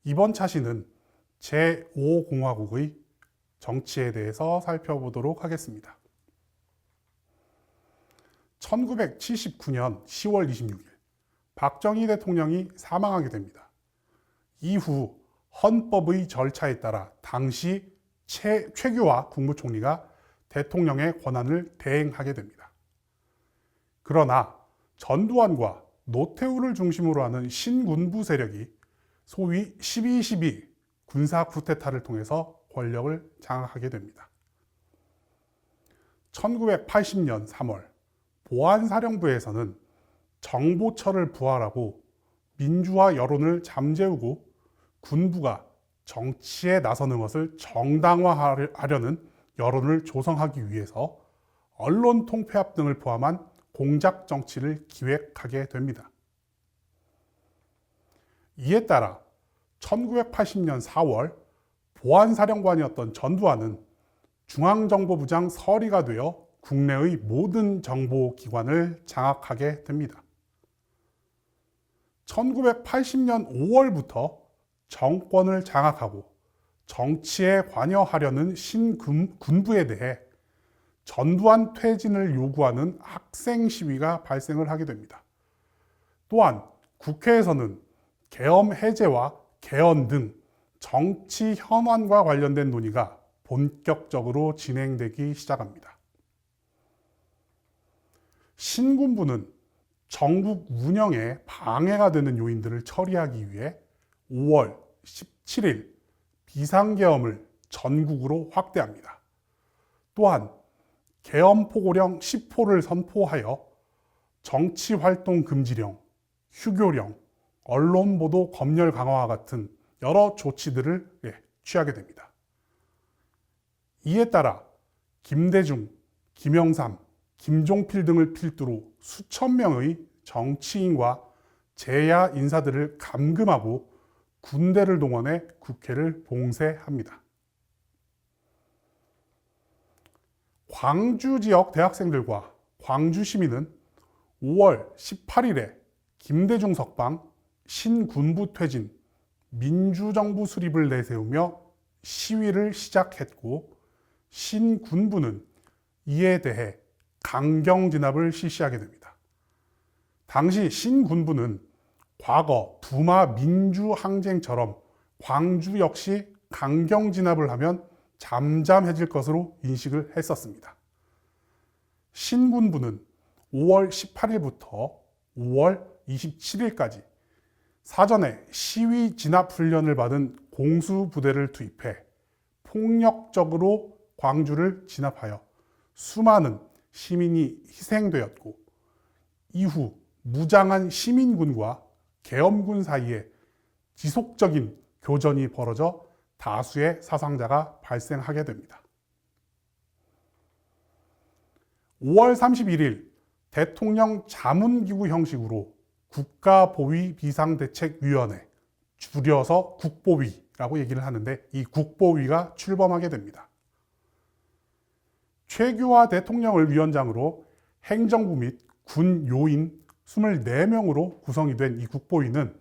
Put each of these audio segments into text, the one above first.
이번 차시는 제5공화국의 정치에 대해서 살펴보도록 하겠습니다. 1979년 10월 26일 박정희 대통령이 사망하게 됩니다. 이후 헌법의 절차에 따라 당시 최규화 국무총리가 대통령의 권한을 대행하게 됩니다. 그러나 전두환과 노태우를 중심으로 하는 신군부 세력이 소위 12.12 군사 쿠데타를 통해서 권력을 장악하게 됩니다. 1980년 3월 보안사령부에서는 정보처를 부활하고 민주화 여론을 잠재우고 군부가 정치에 나서는 것을 정당화하려는 여론을 조성하기 위해서 언론 통폐합 등을 포함한 공작 정치를 기획하게 됩니다. 이에 따라 1980년 4월 보안사령관이었던 전두환은 중앙정보부장 서리가 되어 국내의 모든 정보기관을 장악하게 됩니다. 1980년 5월부터 정권을 장악하고 정치에 관여하려는 신군부에 대해 전두환 퇴진을 요구하는 학생 시위가 발생을 하게 됩니다. 또한 국회에서는 계엄 해제와 개헌 등 정치 현안과 관련된 논의가 본격적으로 진행되기 시작합니다. 신군부는 정국 운영에 방해가 되는 요인들을 처리하기 위해 5월 17일 비상계엄을 전국으로 확대합니다. 또한 계엄포고령 10호를 선포하여 정치활동 금지령, 휴교령, 언론보도 검열 강화와 같은 여러 조치들을 취하게 됩니다. 이에 따라 김대중, 김영삼, 김종필 등을 필두로 수천 명의 정치인과 재야 인사들을 감금하고 군대를 동원해 국회를 봉쇄합니다. 광주 지역 대학생들과 광주 시민은 5월 18일에 김대중 석방, 신군부 퇴진, 민주정부 수립을 내세우며 시위를 시작했고 신군부는 이에 대해 강경진압을 실시하게 됩니다. 당시 신군부는 과거 부마 민주항쟁처럼 광주 역시 강경진압을 하면 잠잠해질 것으로 인식을 했었습니다. 신군부는 5월 18일부터 5월 27일까지 사전에 시위 진압 훈련을 받은 공수부대를 투입해 폭력적으로 광주를 진압하여 수많은 시민이 희생되었고 이후 무장한 시민군과 계엄군 사이에 지속적인 교전이 벌어져 다수의 사상자가 발생하게 됩니다. 5월 31일 대통령 자문기구 형식으로 국가보위비상대책위원회, 줄여서 국보위라고 얘기를 하는데 이 국보위가 출범하게 됩니다. 최규화 대통령을 위원장으로 행정부 및 군 요인 24명으로 구성이 된 이 국보위는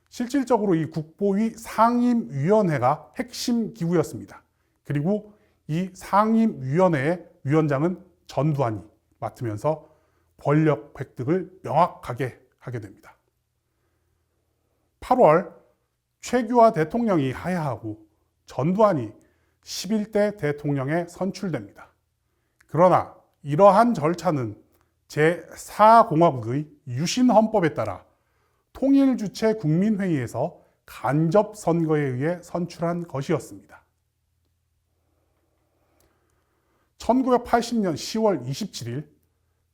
실질적으로 이 국보위 상임위원회가 핵심 기구였습니다. 그리고 이 상임위원회의 위원장은 전두환이 맡으면서 권력 획득을 명확하게 하게 됩니다. 8월 최규화 대통령이 하야하고 전두환이 11대 대통령에 선출됩니다. 그러나 이러한 절차는 제4공화국의 유신헌법에 따라 통일주체 국민회의에서 간접선거에 의해 선출한 것이었습니다. 1980년 10월 27일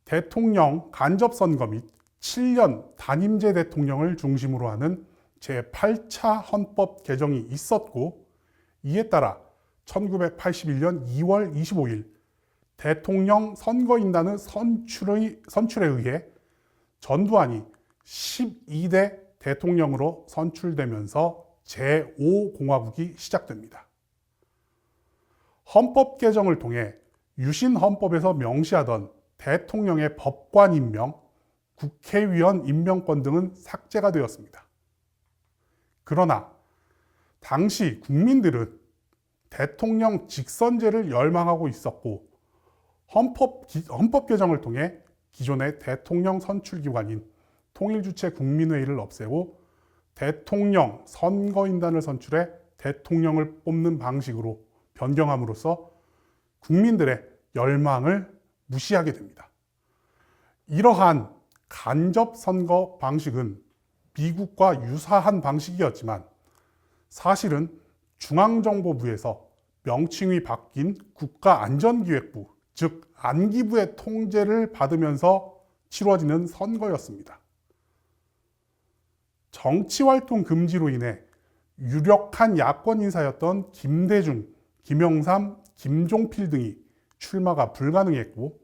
대통령 간접선거 및 7년 단임제 대통령을 중심으로 하는 제8차 헌법 개정이 있었고 이에 따라 1981년 2월 25일 대통령 선거인단의 선출에 의해 전두환이 12대 대통령으로 선출되면서 제5공화국이 시작됩니다. 헌법 개정을 통해 유신헌법에서 명시하던 대통령의 법관 임명, 국회의원 임명권 등은 삭제가 되었습니다. 그러나 당시 국민들은 대통령 직선제를 열망하고 있었고 헌법 개정을 통해 기존의 대통령 선출기관인 통일주체 국민회의를 없애고 대통령 선거인단을 선출해 대통령을 뽑는 방식으로 변경함으로써 국민들의 열망을 무시하게 됩니다. 이러한 간접 선거 방식은 미국과 유사한 방식이었지만 사실은 중앙정보부에서 명칭이 바뀐 국가안전기획부, 즉 안기부의 통제를 받으면서 치러지는 선거였습니다. 정치활동 금지로 인해 유력한 야권 인사였던 김대중, 김영삼, 김종필 등이 출마가 불가능했고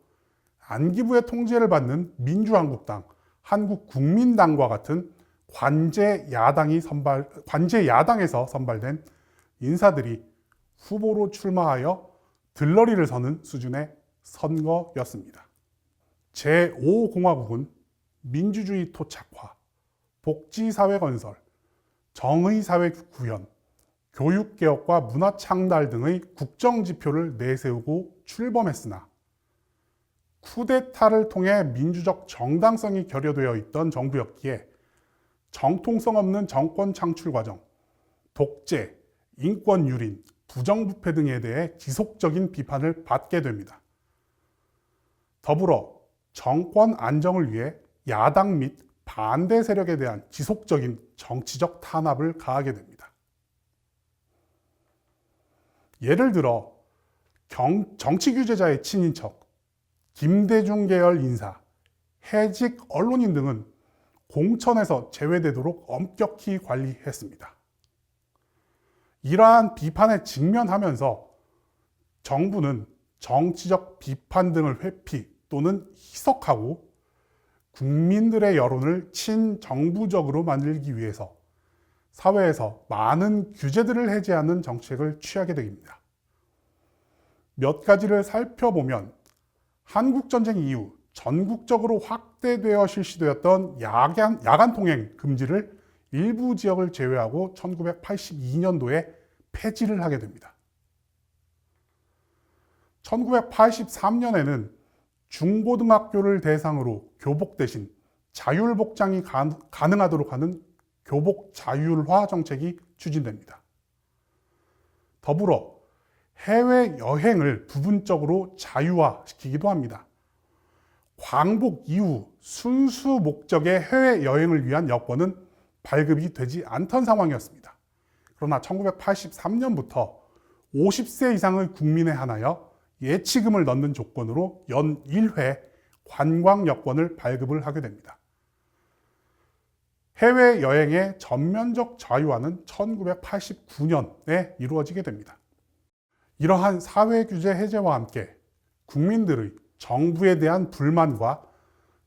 안기부의 통제를 받는 민주한국당, 한국국민당과 같은 관제 야당에서 선발된 인사들이 후보로 출마하여 들러리를 서는 수준의 선거였습니다. 제5공화국은 민주주의 토착화, 복지사회 건설, 정의사회 구현, 교육개혁과 문화창달 등의 국정지표를 내세우고 출범했으나 쿠데타를 통해 민주적 정당성이 결여되어 있던 정부였기에 정통성 없는 정권 창출 과정, 독재, 인권 유린, 부정부패 등에 대해 지속적인 비판을 받게 됩니다. 더불어 정권 안정을 위해 야당 및 반대 세력에 대한 지속적인 정치적 탄압을 가하게 됩니다. 예를 들어 정치규제자의 친인척, 김대중 계열 인사, 해직 언론인 등은 공천에서 제외되도록 엄격히 관리했습니다. 이러한 비판에 직면하면서 정부는 정치적 비판 등을 회피 또는 희석하고 국민들의 여론을 친정부적으로 만들기 위해서 사회에서 많은 규제들을 해제하는 정책을 취하게 됩니다. 몇 가지를 살펴보면 한국전쟁 이후 전국적으로 확대되어 실시되었던 야간 통행 금지를 일부 지역을 제외하고 1982년도에 폐지를 하게 됩니다. 1983년에는 중고등학교를 대상으로 교복 대신 자율복장이 가능하도록 하는 교복 자율화 정책이 추진됩니다. 더불어 해외여행을 부분적으로 자유화시키기도 합니다. 광복 이후 순수 목적의 해외여행을 위한 여권은 발급이 되지 않던 상황이었습니다. 그러나 1983년부터 50세 이상의 국민에 한하여 예치금을 넣는 조건으로 연 1회 관광 여권을 발급을 하게 됩니다. 해외여행의 전면적 자유화는 1989년에 이루어지게 됩니다. 이러한 사회규제 해제와 함께 국민들의 정부에 대한 불만과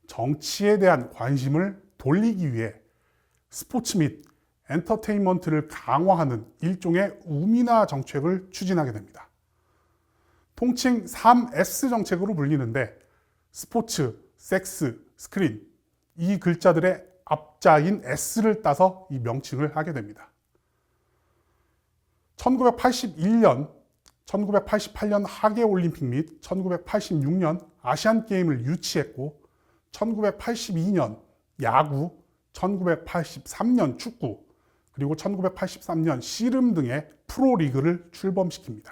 정치에 대한 관심을 돌리기 위해 스포츠 및 엔터테인먼트를 강화하는 일종의 우미나 정책을 추진하게 됩니다. 통칭 3S 정책으로 불리는데 스포츠, 섹스, 스크린 이 글자들의 앞자인 S를 따서 이 명칭을 하게 됩니다. 1981년, 1988년 하계올림픽 및 1986년 아시안게임을 유치했고 1982년 야구, 1983년 축구, 그리고 1983년 씨름 등의 프로리그를 출범시킵니다.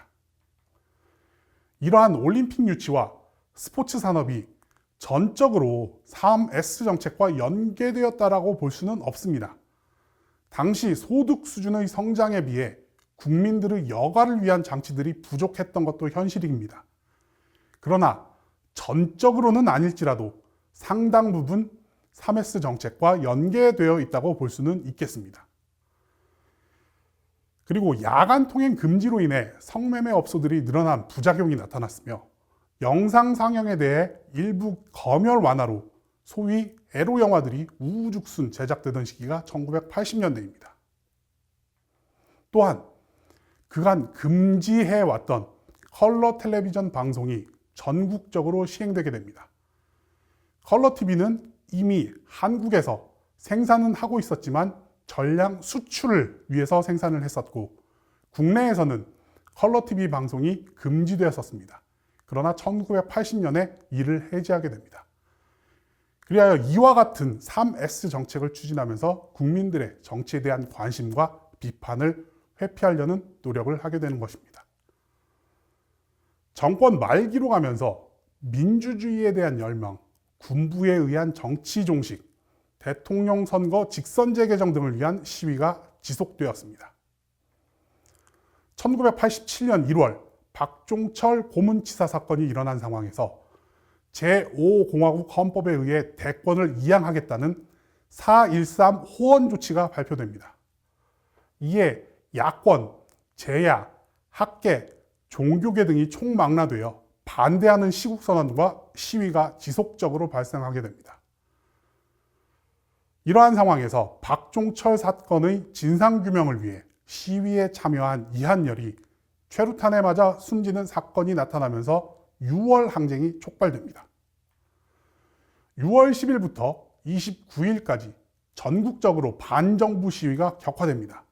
이러한 올림픽 유치와 스포츠 산업이 전적으로 3S 정책과 연계되었다라고 볼 수는 없습니다. 당시 소득 수준의 성장에 비해 국민들의 여가를 위한 장치들이 부족했던 것도 현실입니다. 그러나 전적으로는 아닐지라도 상당 부분 3S 정책과 연계되어 있다고 볼 수는 있겠습니다. 그리고 야간 통행 금지로 인해 성매매 업소들이 늘어난 부작용이 나타났으며 영상 상영에 대해 일부 검열 완화로 소위 에로 영화들이 우후죽순 제작되던 시기가 1980년대입니다. 또한 그간 금지해왔던 컬러 텔레비전 방송이 전국적으로 시행되게 됩니다. 컬러 TV는 이미 한국에서 생산은 하고 있었지만 전량 수출을 위해서 생산을 했었고 국내에서는 컬러 TV 방송이 금지되었었습니다. 그러나 1980년에 이를 해제하게 됩니다. 그리하여 이와 같은 3S 정책을 추진하면서 국민들의 정치에 대한 관심과 비판을 회피하려는 노력을 하게 되는 것입니다. 정권 말기로 가면서 민주주의에 대한 열망, 군부에 의한 정치 종식, 대통령 선거 직선제 개정 등을 위한 시위가 지속되었습니다. 1987년 1월 박종철 고문치사 사건이 일어난 상황에서 제5공화국 헌법에 의해 대권을 이양하겠다는 4.13 호원 조치가 발표됩니다. 이에 야권, 제야, 학계, 종교계 등이 총망라되어 반대하는 시국선언과 시위가 지속적으로 발생하게 됩니다. 이러한 상황에서 박종철 사건의 진상규명을 위해 시위에 참여한 이한열이 최루탄에 맞아 숨지는 사건이 나타나면서 6월 항쟁이 촉발됩니다. 6월 10일부터 29일까지 전국적으로 반정부 시위가 격화됩니다.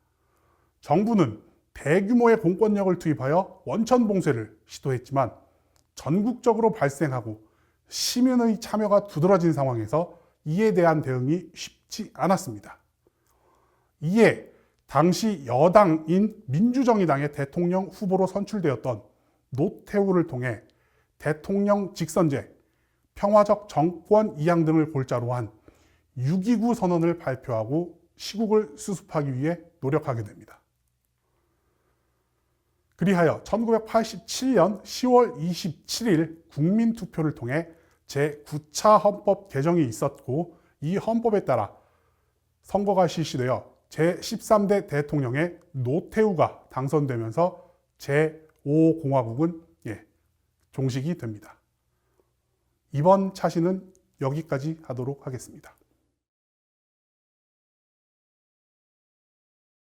정부는 대규모의 공권력을 투입하여 원천 봉쇄를 시도했지만 전국적으로 발생하고 시민의 참여가 두드러진 상황에서 이에 대한 대응이 쉽지 않았습니다. 이에 당시 여당인 민주정의당의 대통령 후보로 선출되었던 노태우를 통해 대통령 직선제, 평화적 정권 이양 등을 골자로 한 6.29 선언을 발표하고 시국을 수습하기 위해 노력하게 됩니다. 그리하여 1987년 10월 27일 국민투표를 통해 제9차 헌법 개정이 있었고 이 헌법에 따라 선거가 실시되어 제13대 대통령의 노태우가 당선되면서 제5공화국은 종식이 됩니다. 이번 차시는 여기까지 하도록 하겠습니다.